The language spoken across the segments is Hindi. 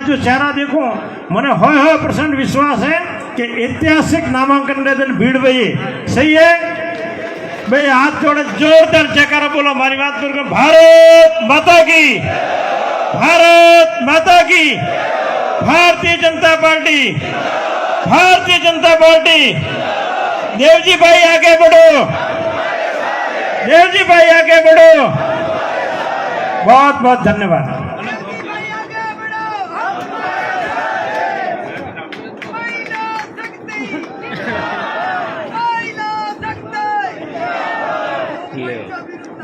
जो चेहरा देखो मने 100% विश्वास है कि ऐतिहासिक नामांकन के दिन भीड़ भाई सही है भाई। हाथ जोड़े जोरदार जयकारा बोलो हमारी बात करके भारत माता की, भारत माता की, भारतीय जनता पार्टी, भारतीय जनता पार्टी। देवजी भाई आगे बढ़ो, देवजी भाई आगे बढ़ो। बहुत बहुत धन्यवाद।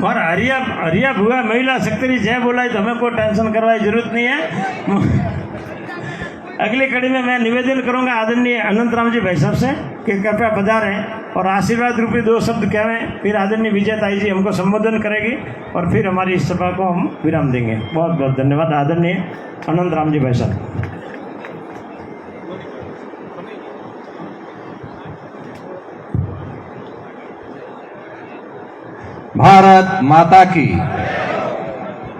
और हरिया भुआ महिला सेक्रेटरी जय बोला तो हमें कोई टेंशन करवाई जरूरत नहीं है। अगली कड़ी में मैं निवेदन करूंगा आदरणीय अनंत राम जी भाई साहब से कि कृपया पधारें और आशीर्वाद रूपी 2 शब्द कहें, फिर आदरणीय विजय ताई जी हमको संबोधन करेगी और फिर हमारी इस सभा को हम विराम देंगे। बहुत बहुत धन्यवाद आदरणीय अनंत राम जी भाई साहब। भारत माता की।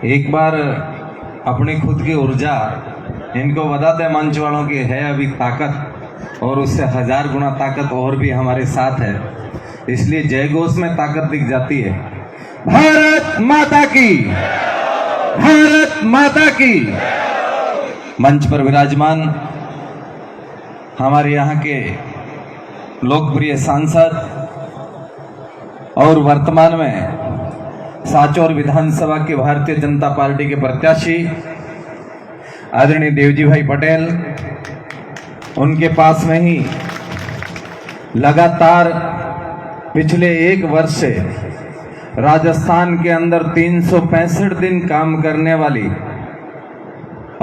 एक बार अपनी खुद की ऊर्जा इनको बताते मंच वालों की है अभी ताकत, और उससे 1000 गुना ताकत और भी हमारे साथ है, इसलिए जय घोष में ताकत दिख जाती है। भारत माता की, भारत माता की। मंच पर विराजमान हमारे यहाँ के लोकप्रिय सांसद और वर्तमान में सांचौर विधानसभा के भारतीय जनता पार्टी के प्रत्याशी आदरणीय देवजी भाई पटेल, उनके पास में ही लगातार पिछले 1 वर्ष से राजस्थान के अंदर 365 दिन काम करने वाली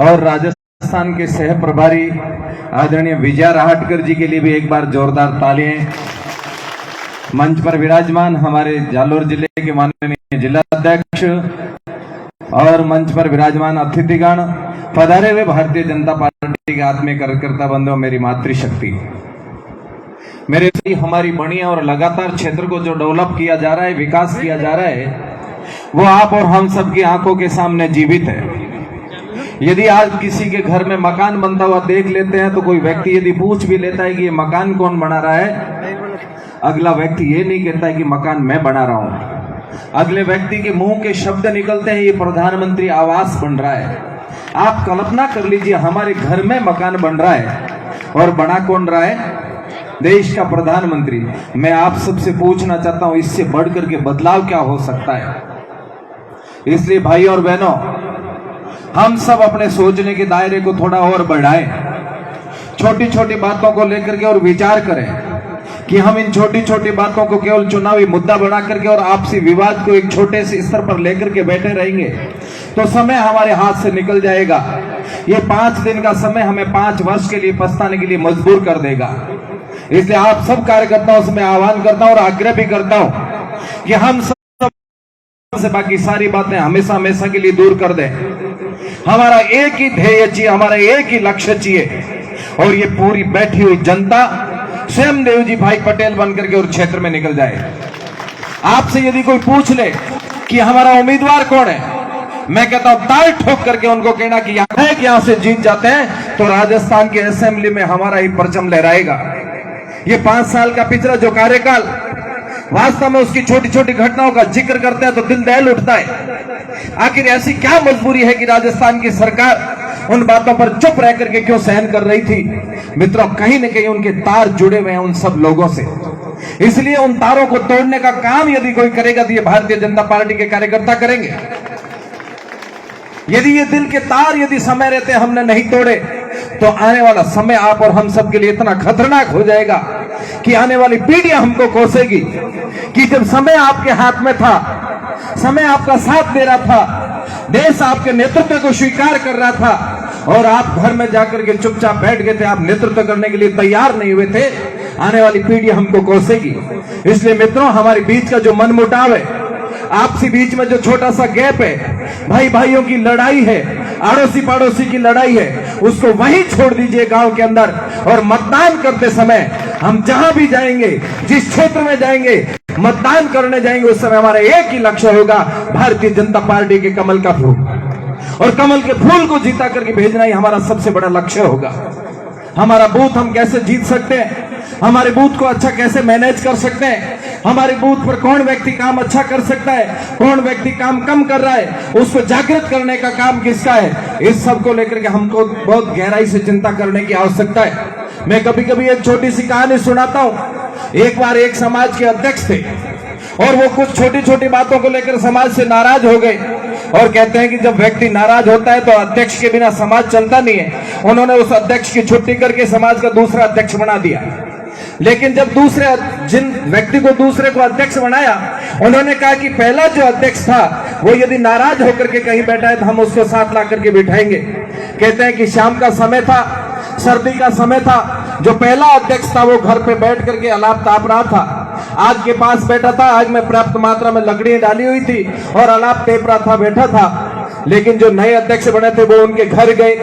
और राजस्थान के सह प्रभारी आदरणीय विजया राहटकर जी के लिए भी एक बार जोरदार तालियां। मंच पर विराजमान हमारे जालोर जिले के माननीय जिला अध्यक्ष और मंच पर विराजमान अतिथिगण, पधारे हुए भारतीय जनता पार्टी के आत्मीय कार्यकर्ता बंधुओं, मेरी मातृशक्ति, मेरे हमारी बढ़िया और लगातार क्षेत्र को जो डेवलप किया जा रहा है, विकास किया जा रहा है, वो आप और हम सबकी आंखों के सामने जीवित है। यदि आज किसी के घर में मकान बनता हुआ देख लेते हैं तो कोई व्यक्ति यदि पूछ भी लेता है कि ये मकान कौन बना रहा है, अगला व्यक्ति ये नहीं कहता है कि मकान मैं बना रहा हूं। अगले व्यक्ति के मुंह के शब्द निकलते हैं ये प्रधानमंत्री आवास बन रहा है। आप कल्पना कर लीजिए हमारे घर में मकान बन रहा है और बना कौन रहा है? देश का प्रधानमंत्री। मैं आप सबसे पूछना चाहता हूं इससे बढ़कर के बदलाव क्या हो सकता है? इसलिए भाई और बहनों, हम सब अपने सोचने के दायरे को थोड़ा और बढ़ाएं, छोटी छोटी बातों को लेकर के और विचार करें कि हम इन छोटी छोटी बातों को केवल चुनावी मुद्दा बना करके और आपसी विवाद को एक छोटे से स्तर पर लेकर के बैठे रहेंगे तो समय हमारे हाथ से निकल जाएगा। ये 5 दिन का समय हमें 5 वर्ष के लिए पछताने के लिए मजबूर कर देगा। इसलिए आप सब कार्यकर्ताओं से मैं आह्वान करता हूं और आग्रह भी करता हूं कि हम सब से बाकी सारी बातें हमेशा हमेशा के लिए दूर कर दें। हमारा एक ही ध्येय चाहिए, हमारा एक ही लक्ष्य चाहिए, और ये पूरी बैठी हुई जनता स्वयं देवजी भाई पटेल बनकर के और क्षेत्र में निकल जाए। आपसे यदि कोई पूछ ले कि हमारा उम्मीदवार कौन है, मैं कहता हूं ताल ठोक करके उनको कहना कि यहां से जीत जाते हैं तो राजस्थान की असेंबली में हमारा ही परचम लहराएगा। ये 5 साल का पिछला जो कार्यकाल, वास्तव में उसकी छोटी छोटी घटनाओं का जिक्र करते हैं तो दिल दहल उठता है। आखिर ऐसी क्या मजबूरी है कि राजस्थान की सरकार उन बातों पर चुप रह करके क्यों सहन कर रही थी? मित्रों, कहीं न कहीं उनके तार जुड़े हुए हैं उन सब लोगों से। इसलिए उन तारों को तोड़ने का काम यदि कोई करेगा तो ये भारतीय जनता पार्टी के कार्यकर्ता करेंगे। यदि ये दिल के तार यदि समय रहते हमने नहीं तोड़े तो आने वाला समय आप और हम सब के लिए इतना खतरनाक हो जाएगा कि आने वाली पीढ़ियां हमको कोसेगी कि जब समय आपके हाथ में था, समय आपका साथ दे रहा था, देश आपके नेतृत्व को स्वीकार कर रहा था और आप घर में जाकर के चुपचाप बैठ गए थे, आप नेतृत्व करने के लिए तैयार नहीं हुए थे, आने वाली पीढ़ी हमको कोसेगी। इसलिए मित्रों, हमारे बीच का जो मनमुटाव है, आपसी बीच में जो छोटा सा गैप है, भाई भाइयों की लड़ाई है, अड़ोसी पड़ोसी की लड़ाई है, उसको वहीं छोड़ दीजिए गांव के अंदर। और मतदान करते समय हम जहां भी जाएंगे, जिस क्षेत्र में जाएंगे, मतदान करने जाएंगे, उस समय हमारा एक ही लक्ष्य होगा, भारतीय जनता पार्टी के कमल का फूल। और कमल के फूल को जीता करके भेजना ही हमारा सबसे बड़ा लक्ष्य होगा। हमारा बूथ हम कैसे जीत सकते हैं, हमारे बूथ को अच्छा कैसे मैनेज कर सकते हैं, हमारे बूथ पर कौन व्यक्ति काम अच्छा कर सकता है, कौन व्यक्ति काम कम कर रहा है, उसको जागृत करने का काम किसका है, इस सब को लेकर के हमको बहुत गहराई से चिंता करने की आवश्यकता है। मैं कभी कभी एक छोटी सी कहानी सुनाता हूं। एक बार एक समाज के अध्यक्ष थे और वो कुछ छोटी छोटी बातों को लेकर समाज से नाराज हो गए और कहते हैं कि जब व्यक्ति नाराज होता है तो अध्यक्ष के बिना समाज चलता नहीं है। उन्होंने उस अध्यक्ष की छुट्टी करके समाज का दूसरा अध्यक्ष बना दिया। लेकिन जब जिन व्यक्ति को दूसरे को अध्यक्ष बनाया, उन्होंने कहा कि पहला जो अध्यक्ष था वो यदि नाराज होकर के कहीं बैठा है तो हम उसको साथ ला करके बिठाएंगे। कहते हैं कि शाम का समय था, सर्दी का समय था, जो पहला अध्यक्ष था वो घर पे बैठ करके अलाप ताप रहा था, आग के पास बैठा था, आग में पर्याप्त मात्रा में लकड़ियां डाली हुई थी और अलाप तेप रहा था, बैठा था। लेकिन जो नए अध्यक्ष बने थे वो उनके घर गए,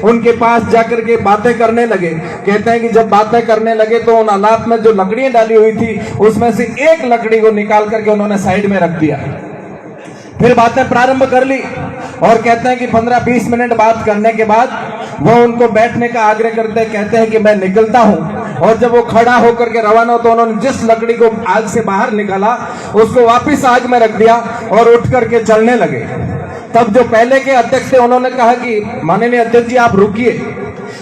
उनके पास जाकर के बातें करने लगे। कहते हैं कि जब बातें करने लगे तो उन अलाप में जो लकड़ियां डाली हुई थी उसमें से एक लकड़ी को निकाल करके उन्होंने साइड में रख दिया। फिर बातें प्रारंभ कर ली और कहते हैं कि 15-20 मिनट बात करने के बाद वो उनको बैठने का आग्रह करते, कहते हैं कि मैं निकलता हूं। और जब वो खड़ा होकर के रवाना तो उन्होंने जिस लकड़ी को आग से बाहर निकाला उसको वापस आग में रख दिया और उठ करके चलने लगे। तब जो पहले के अध्यक्ष थे उन्होंने कहा कि माननीय अध्यक्ष जी आप रुकिए,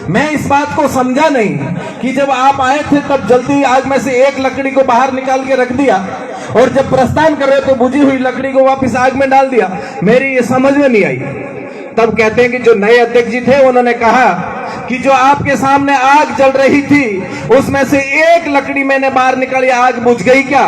मैं इस बात को समझा नहीं कि जब आप आए थे तब जल्दी आग में से एक लकड़ी को बाहर निकाल के रख दिया और जब प्रस्थान कर रहे तो बुझी हुई लकड़ी को वापस आग में डाल दिया, मेरी ये समझ में नहीं आई। तब कहते हैं कि जो नए अध्यक्ष जी थे उन्होंने कहा कि जो आपके सामने आग जल रही थी उसमें से एक लकड़ी मैंने बाहर निकाली, आग बुझ गई क्या?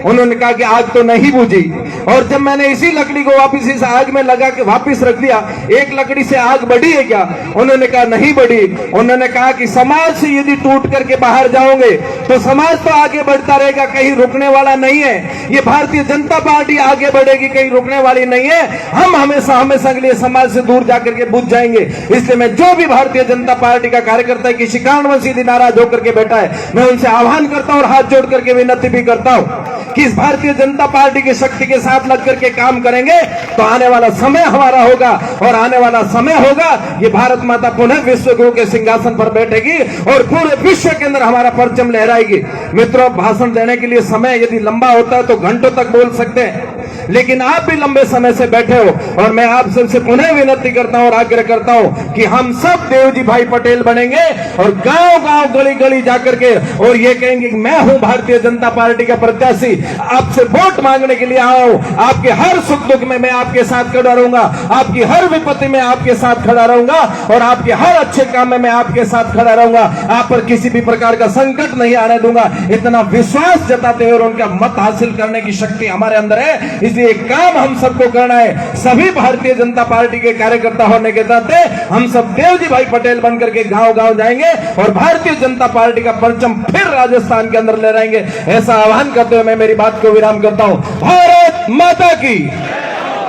उन्होंने कहा कि आग तो नहीं बुझी। और जब मैंने इसी लकड़ी को वापस इस आग में लगा के वापस रख दिया, एक लकड़ी से आग बढ़ी है क्या? उन्होंने कहा नहीं बढ़ी। उन्होंने कहा कि समाज से यदि टूट करके बाहर जाओगे तो समाज तो आगे बढ़ता रहेगा, कहीं रुकने वाला नहीं है। ये भारतीय जनता पार्टी आगे बढ़ेगी, कहीं रुकने वाली नहीं है। हम हमेशा के लिए समाज से दूर जाकर के बुझ जाएंगे। इसलिए मैं जो भी भारतीय जनता पार्टी का कार्यकर्ता है किसी कारणवश यदि नाराज होकर के बैठा है, मैं उनसे आह्वान करता हूं और हाथ जोड़ करके विनती भी करता हूं कि इस भारतीय जनता पार्टी की शक्ति के साथ लग करके काम करेंगे तो आने वाला समय हमारा होगा और आने वाला समय होगा ये भारत माता पुनः विश्व गुरु के सिंहासन पर बैठेगी और पूरे विश्व के अंदर हमारा परचम लहराएगी। मित्रों, भाषण देने के लिए समय यदि लंबा होता है तो घंटों तक बोल सकते हैं, लेकिन आप भी लंबे समय से बैठे हो और मैं आप सबसे पुनः विनती करता हूं और आग्रह करता हूं कि हम सब देवजी भाई पटेल बनेंगे और गांव गांव गली गली जाकर के और ये कहेंगे कि मैं हूं भारतीय जनता पार्टी का प्रत्याशी, आपसे वोट मांगने के लिए आया हूं, आपके हर सुख दुख में मैं आपके साथ खड़ा रहूंगा, आपकी हर विपत्ति में आपके साथ खड़ा रहूंगा और आपके हर अच्छे काम में मैं आपके साथ खड़ा रहूंगा, आप पर किसी भी प्रकार का संकट नहीं आने दूंगा। इतना विश्वास जताते हुए और उनका मत हासिल करने की शक्ति हमारे अंदर है। इसलिए एक काम हम सबको करना है, सभी भारतीय जनता पार्टी के कार्यकर्ता होने के नाते हम सब देवजी भाई पटेल बनकर के गांव गांव जाएंगे और भारतीय जनता पार्टी का परचम फिर राजस्थान के अंदर लहराएंगे। ऐसा आह्वान करते हुए मैं मेरी बात को विराम करता हूं। भारत माता की,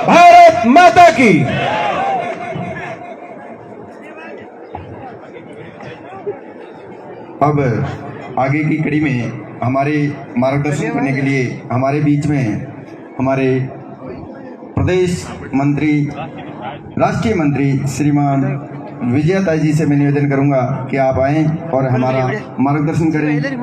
भारत माता की। अब आगे की कड़ी में हमारे मार्गदर्शन करने के लिए हमारे बीच में हमारे प्रदेश मंत्री, राष्ट्रीय मंत्री श्रीमान विजयता जी से मैं निवेदन करूंगा कि आप आएं और हमारा मार्गदर्शन करें।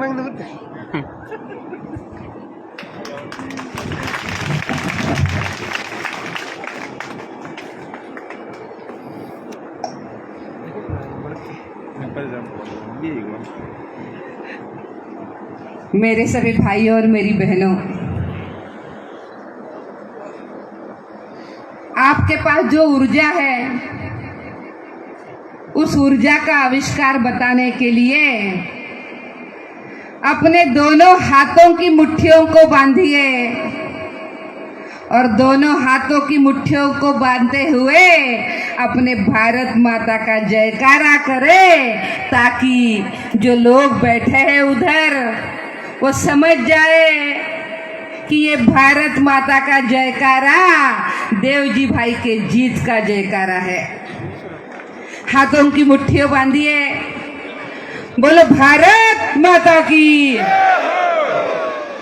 मेरे सभी भाइयों और मेरी बहनों, आपके पास जो ऊर्जा है उस ऊर्जा का आविष्कार बताने के लिए अपने दोनों हाथों की मुट्ठियों को बांधिए और दोनों हाथों की मुट्ठियों को बांधते हुए अपने भारत माता का जयकारा करें, ताकि जो लोग बैठे हैं उधर वो समझ जाए कि ये भारत माता का जयकारा देवजी भाई के जीत का जयकारा है। हाथों की मुट्ठियों बांधिए, बोलो भारत माता की।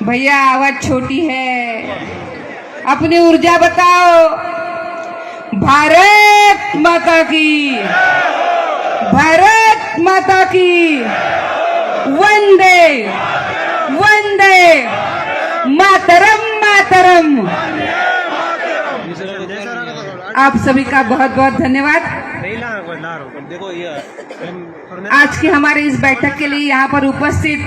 भैया आवाज छोटी है, अपनी ऊर्जा बताओ। भारत माता की, भारत माता की, वंदे वंदे मातरम मातरम। आप सभी का बहुत बहुत धन्यवाद। आज की हमारे इस बैठक के लिए यहाँ पर उपस्थित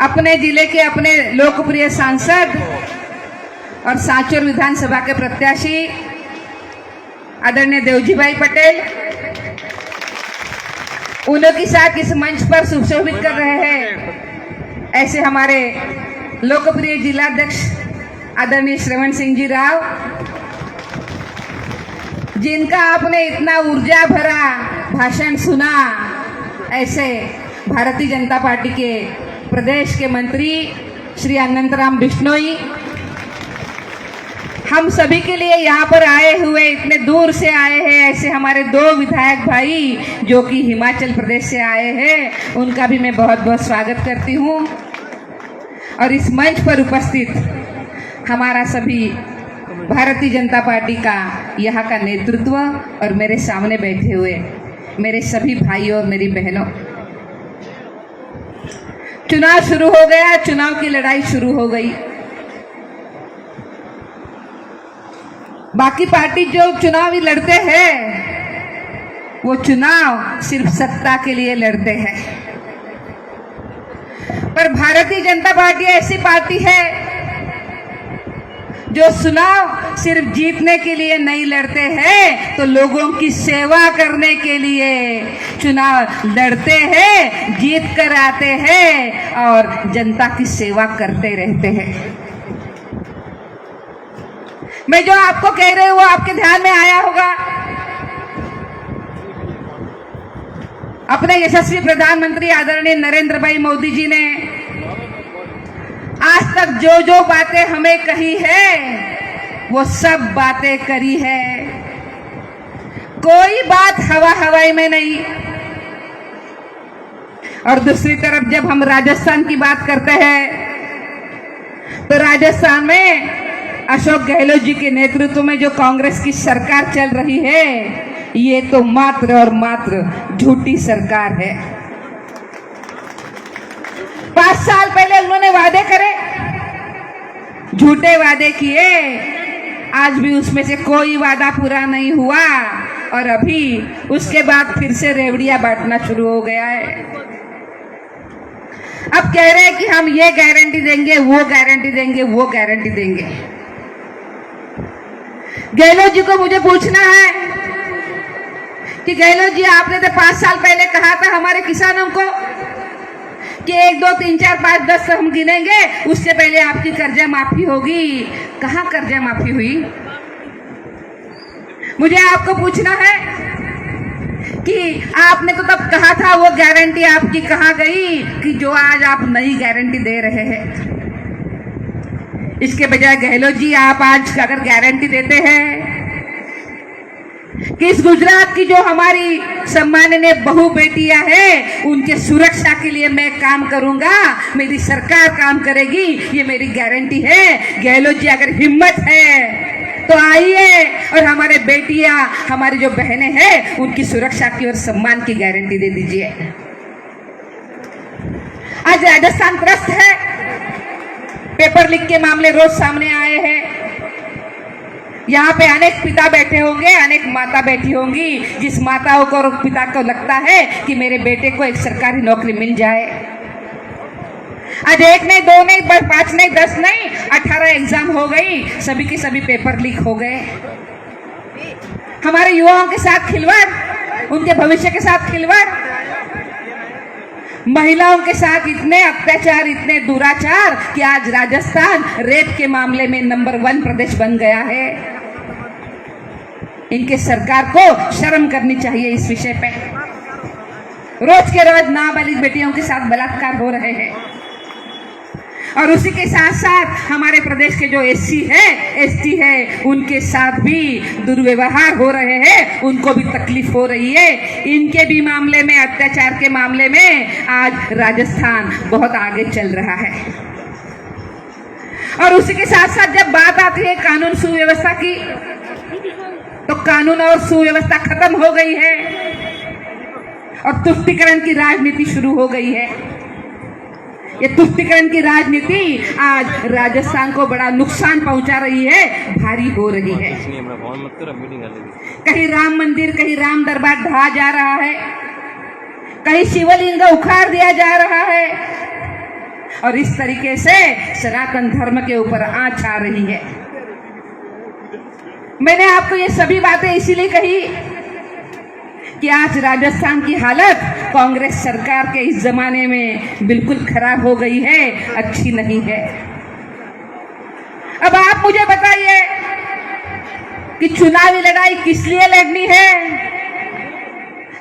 अपने जिले के अपने लोकप्रिय सांसद और सांचौर विधानसभा के प्रत्याशी आदरणीय देवजी भाई पटेल, उनके साथ इस मंच पर सुशोभित कर रहे हैं ऐसे हमारे लोकप्रिय जिलाध्यक्ष आदरणीय श्रवण सिंह जी राव, जिनका आपने इतना ऊर्जा भरा भाषण सुना, ऐसे भारतीय जनता पार्टी के प्रदेश के मंत्री श्री अनंतराम बिश्नोई, हम सभी के लिए यहाँ पर आए हुए इतने दूर से आए हैं ऐसे हमारे 2 विधायक भाई जो कि हिमाचल प्रदेश से आए हैं, उनका भी मैं बहुत बहुत स्वागत करती हूँ। और इस मंच पर उपस्थित हमारा सभी भारतीय जनता पार्टी का यहाँ का नेतृत्व और मेरे सामने बैठे हुए मेरे सभी भाइयों और मेरी बहनों, चुनाव शुरू हो गया, चुनाव की लड़ाई शुरू हो गई। बाकी पार्टी जो चुनाव लड़ते हैं वो चुनाव सिर्फ सत्ता के लिए लड़ते हैं, पर भारतीय जनता पार्टी ऐसी पार्टी है जो चुनाव सिर्फ जीतने के लिए नहीं लड़ते हैं, तो लोगों की सेवा करने के लिए चुनाव लड़ते हैं, जीत कर आते हैं और जनता की सेवा करते रहते हैं। मैं जो आपको कह रही हूँ वो आपके ध्यान में आया होगा। अपने यशस्वी प्रधानमंत्री आदरणीय नरेंद्र भाई मोदी जी ने आज तक जो जो बातें हमें कही है वो सब बातें करी है, कोई बात हवा हवाई में नहीं। और दूसरी तरफ जब हम राजस्थान की बात करते हैं तो राजस्थान में अशोक गहलोत जी के नेतृत्व में जो कांग्रेस की सरकार चल रही है, ये तो मात्र और मात्र झूठी सरकार है। 5 साल पहले उन्होंने वादे करे, झूठे वादे किए, आज भी उसमें से कोई वादा पूरा नहीं हुआ और अभी उसके बाद फिर से रेवड़ियां बांटना शुरू हो गया है। अब कह रहे हैं कि हम ये गारंटी देंगे, वो गारंटी देंगे, वो गारंटी देंगे। गहलोत जी को मुझे पूछना है कि गहलोत जी, आपने तो 5 साल पहले कहा था हमारे किसानों को कि 1, 2, 3, 4, 5, 10 हम गिनेंगे, उससे पहले आपकी कर्जा माफी होगी। कहाँ कर्जा माफी हुई? मुझे आपको पूछना है कि आपने तो तब कहा था, वो गारंटी आपकी कहाँ गई कि जो आज आप नई गारंटी दे रहे हैं? इसके बजाय गहलोत जी, आप आज अगर गारंटी देते हैं कि इस गुजरात की जो हमारी सम्माननीय बहू बेटियां हैं, उनके सुरक्षा के लिए मैं काम करूंगा, मेरी सरकार काम करेगी, ये मेरी गारंटी है। गहलोत जी, अगर हिम्मत है तो आइए और हमारे बेटियां, हमारी जो बहनें हैं, उनकी सुरक्षा की और सम्मान की गारंटी दे दीजिए। आज राजस्थान त्रस्त है, पेपर लीक के मामले रोज सामने आए हैं। यहाँ पे अनेक पिता बैठे होंगे, अनेक माता बैठी होंगी, जिस माताओं को और पिता को लगता है कि मेरे बेटे को एक सरकारी नौकरी मिल जाए। आज 1 नहीं, 2 नहीं, 5 नहीं, 10 नहीं, 18 एग्जाम हो गई, सभी के सभी पेपर लीक हो गए। हमारे युवाओं के साथ खिलवाड़, उनके भविष्य के साथ खिलवाड़, महिलाओं के साथ इतने अत्याचार, इतने दुराचार कि आज राजस्थान रेप के मामले में नंबर 1 प्रदेश बन गया है। इनके सरकार को शर्म करनी चाहिए इस विषय पे। रोज के रोज नाबालिग बेटियों के साथ बलात्कार हो रहे हैं और उसी के साथ साथ हमारे प्रदेश के जो SC है, ST है, उनके साथ भी दुर्व्यवहार हो रहे हैं, उनको भी तकलीफ हो रही है। इनके भी मामले में, अत्याचार के मामले में आज राजस्थान बहुत आगे चल रहा है। और उसी के साथ साथ जब बात आती है कानून सुव्यवस्था की, तो कानून और सुव्यवस्था खत्म हो गई है और तुष्टीकरण की राजनीति शुरू हो गई है। ये तुष्टीकरण की राजनीति आज राजस्थान को बड़ा नुकसान पहुंचा रही है, भारी हो रही है। कहीं राम मंदिर, कहीं राम दरबार ढहा जा रहा है, कहीं शिवलिंग उखाड़ दिया जा रहा है और इस तरीके से सनातन धर्म के ऊपर आंच आ रही है। मैंने आपको ये सभी बातें इसीलिए कही कि आज राजस्थान की हालत कांग्रेस सरकार के इस जमाने में बिल्कुल खराब हो गई है, अच्छी नहीं है। अब आप मुझे बताइए कि चुनावी लड़ाई किस लिए लड़नी है?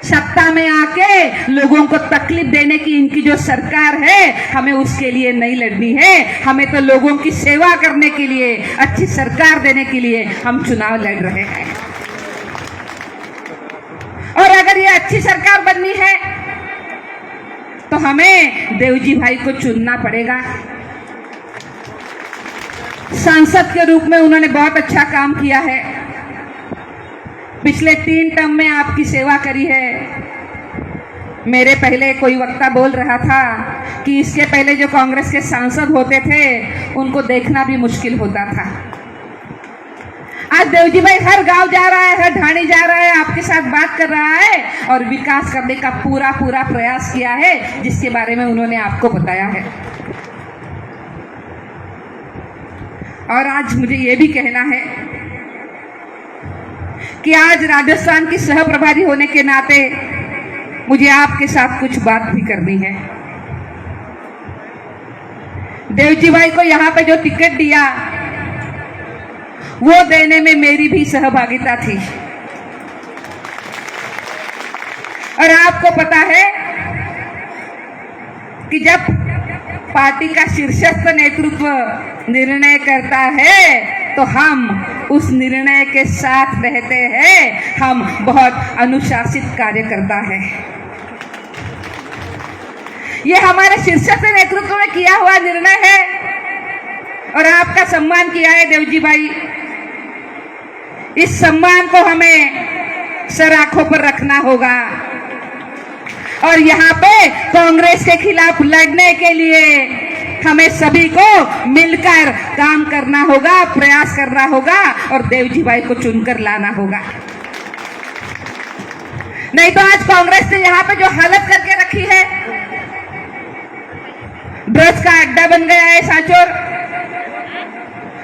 सत्ता में आके लोगों को तकलीफ देने की इनकी जो सरकार है, हमें उसके लिए नहीं लड़नी है। हमें तो लोगों की सेवा करने के लिए, अच्छी सरकार देने के लिए हम चुनाव लड़ रहे हैं। और अगर ये अच्छी सरकार बननी है तो हमें देवजी भाई को चुनना पड़ेगा। सांसद के रूप में उन्होंने बहुत अच्छा काम किया है, पिछले 3 टर्म में आपकी सेवा करी है। मेरे पहले कोई वक्ता बोल रहा था कि इसके पहले जो कांग्रेस के सांसद होते थे उनको देखना भी मुश्किल होता था। आज देवजी भाई हर गांव जा रहा है, हर ढाणी जा रहा है, आपके साथ बात कर रहा है और विकास करने का पूरा प्रयास किया है, जिसके बारे में उन्होंने आपको बताया है। और आज मुझे ये भी कहना है कि आज राजस्थान की सह प्रभारी होने के नाते मुझे आपके साथ कुछ बात भी करनी है। देवजी भाई को यहाँ पे जो टिकट दिया वो देने में मेरी भी सहभागिता थी। और आपको पता है कि जब पार्टी का शीर्षस्थ नेतृत्व निर्णय करता है तो हम उस निर्णय के साथ रहते हैं। हम बहुत अनुशासित कार्यकर्ता है। ये हमारे शीर्षस्थ नेतृत्व में किया हुआ निर्णय है और आपका सम्मान किया है देवजी भाई। इस सम्मान को हमें सर आंखों पर रखना होगा और यहाँ पे कांग्रेस के खिलाफ लड़ने के लिए हमें सभी को मिलकर काम करना होगा, प्रयास करना होगा और देवजी भाई को चुनकर लाना होगा। नहीं तो आज कांग्रेस ने यहाँ पे जो हालत करके रखी है, ड्रग्स का अड्डा बन गया है सांचौर।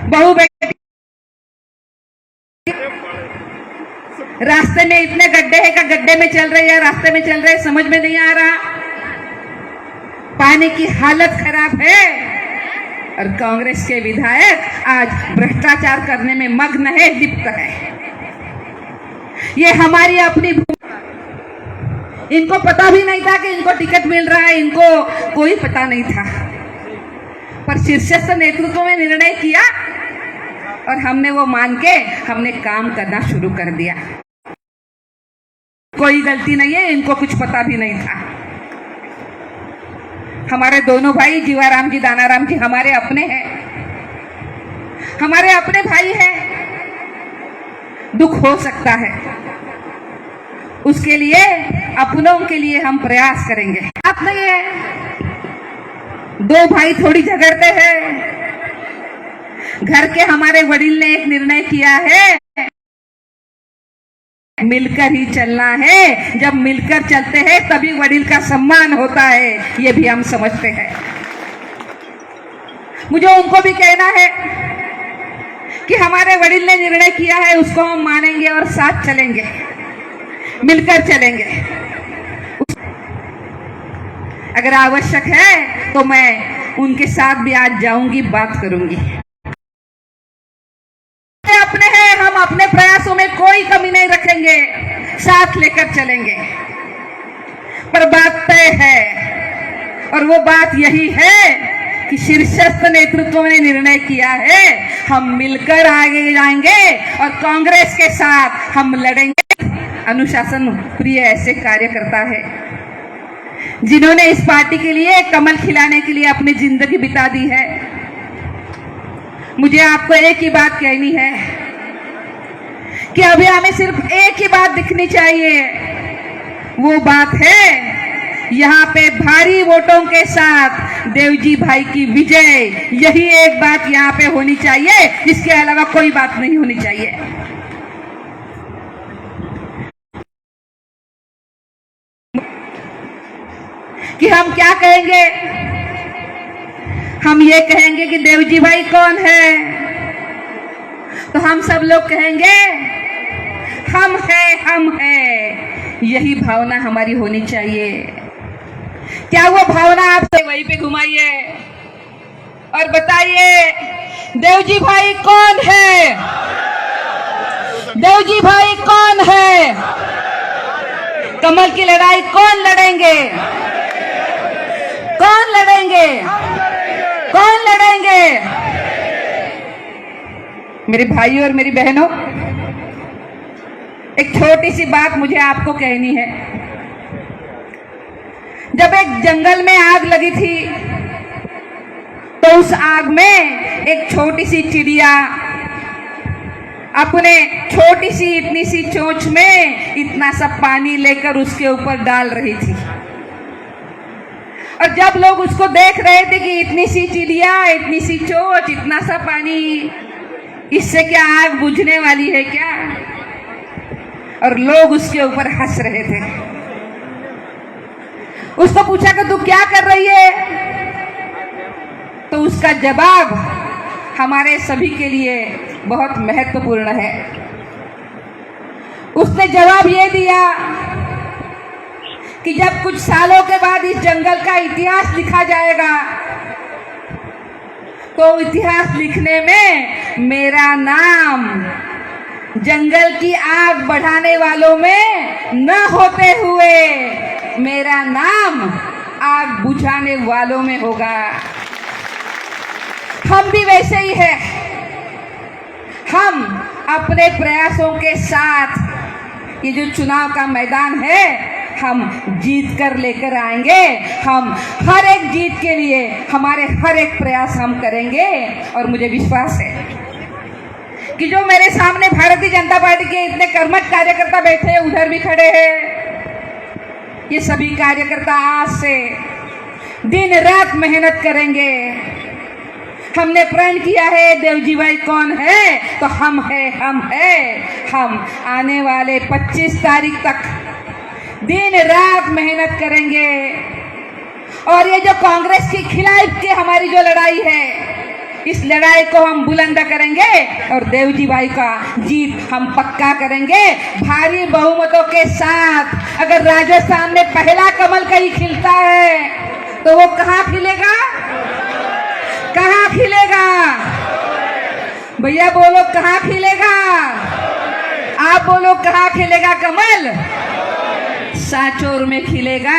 बहू बेटी रास्ते में इतने गड्ढे हैं, का गड्ढे में चल रहे हैं, रास्ते में चल रहे हैं, समझ में नहीं आ रहा। पानी की हालत खराब है और कांग्रेस के विधायक आज भ्रष्टाचार करने में मग्न है, लिप्त है। ये हमारी अपनी, इनको पता भी नहीं था कि इनको टिकट मिल रहा है, इनको कोई पता नहीं था, पर शीर्षस्थ नेतृत्व में निर्णय किया और हमने वो मान के हमने काम करना शुरू कर दिया। कोई गलती नहीं है, इनको कुछ पता भी नहीं था। हमारे दोनों भाई जीवाराम जी, दानाराम जी हमारे अपने हैं, हमारे अपने भाई हैं। दुख हो सकता है, उसके लिए, अपनों के लिए हम प्रयास करेंगे। आप नहीं है, दो भाई थोड़ी झगड़ते हैं। घर के हमारे वडील ने एक निर्णय किया है, मिलकर ही चलना है। जब मिलकर चलते हैं तभी वडील का सम्मान होता है, ये भी हम समझते हैं। मुझे उनको भी कहना है कि हमारे वडील ने निर्णय किया है, उसको हम मानेंगे और साथ चलेंगे, मिलकर चलेंगे। अगर आवश्यक है तो मैं उनके साथ भी आज जाऊंगी, बात करूंगी। अपने हैं, हम अपने प्रयासों में कोई कमी नहीं रखेंगे, साथ लेकर चलेंगे। पर बात तय है और वो बात यही है कि शीर्षस्थ नेतृत्व ने निर्णय किया है, हम मिलकर आगे जाएंगे और कांग्रेस के साथ हम लड़ेंगे। अनुशासन प्रिय ऐसे कार्यकर्ता है जिन्होंने इस पार्टी के लिए, कमल खिलाने के लिए अपनी जिंदगी बिता दी है। मुझे आपको एक ही बात कहनी है कि अभी हमें सिर्फ एक ही बात दिखनी चाहिए। वो बात है यहाँ पे भारी वोटों के साथ देवजी भाई की विजय। यही एक बात यहाँ पे होनी चाहिए, इसके अलावा कोई बात नहीं होनी चाहिए। कि हम क्या कहेंगे? हम ये कहेंगे कि देवजी भाई कौन है, तो हम सब लोग कहेंगे हम है, हम है। यही भावना हमारी होनी चाहिए। क्या वो भावना आपसे वहीं पे घुमाइए और बताइए देवजी भाई कौन है? देवजी भाई कौन है? कमल की लड़ाई कौन लड़ेंगे? कौन लड़ेंगे? कौन लड़ेंगे? मेरे भाइयों और मेरी बहनों, एक छोटी सी बात मुझे आपको कहनी है। जब एक जंगल में आग लगी थी तो उस आग में एक छोटी सी चिड़िया अपने छोटी सी इतनी सी चोंच में इतना सा पानी लेकर उसके ऊपर डाल रही थी। और जब लोग उसको देख रहे थे कि इतनी सी चिड़िया, इतनी सी चोंच, इतना सा पानी, इससे क्या आग बुझने वाली है क्या? और लोग उसके ऊपर हंस रहे थे। उसको पूछा कि तू क्या कर रही है? तो उसका जवाब हमारे सभी के लिए बहुत महत्वपूर्ण है। उसने जवाब ये दिया कि जब कुछ सालों के बाद इस जंगल का इतिहास लिखा जाएगा तो इतिहास लिखने में मेरा नाम जंगल की आग बढ़ाने वालों में न होते हुए मेरा नाम आग बुझाने वालों में होगा। हम भी वैसे ही हैं। हम अपने प्रयासों के साथ ये जो चुनाव का मैदान है हम जीत कर लेकर आएंगे। हम हर एक जीत के लिए हमारे हर एक प्रयास हम करेंगे। और मुझे विश्वास है कि जो मेरे सामने भारतीय जनता पार्टी के इतने कर्मठ कार्यकर्ता बैठे हैं, उधर भी खड़े हैं, ये सभी कार्यकर्ता आज से दिन रात मेहनत करेंगे। हमने प्रण किया है देवजी भाई कौन है, तो हम है, हम है। हम आने वाले 25 तारीख तक दिन रात मेहनत करेंगे। और ये जो कांग्रेस के खिलाफ की हमारी जो लड़ाई है, इस लड़ाई को हम बुलंद करेंगे और देवजी भाई का जीत हम पक्का करेंगे भारी बहुमतों के साथ। अगर राजस्थान में पहला कमल कहीं खिलता है तो वो कहाँ खिलेगा? कहाँ खिलेगा? भैया बोलो कहाँ खिलेगा? आप बोलो कहाँ खिलेगा कमल? सांचौर में खिलेगा।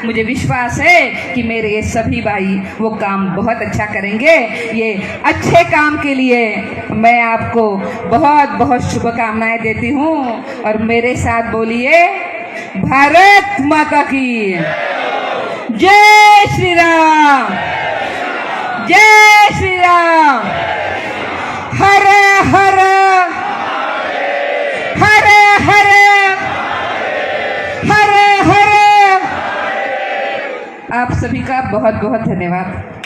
मुझे विश्वास है कि मेरे ये सभी भाई वो काम बहुत अच्छा करेंगे। ये अच्छे काम के लिए मैं आपको बहुत बहुत शुभकामनाएं देती हूँ। और मेरे साथ बोलिए भारत माता की जय श्री राम, जय श्री राम। हर हर हर हर हर हर। आप सभी का बहुत बहुत धन्यवाद।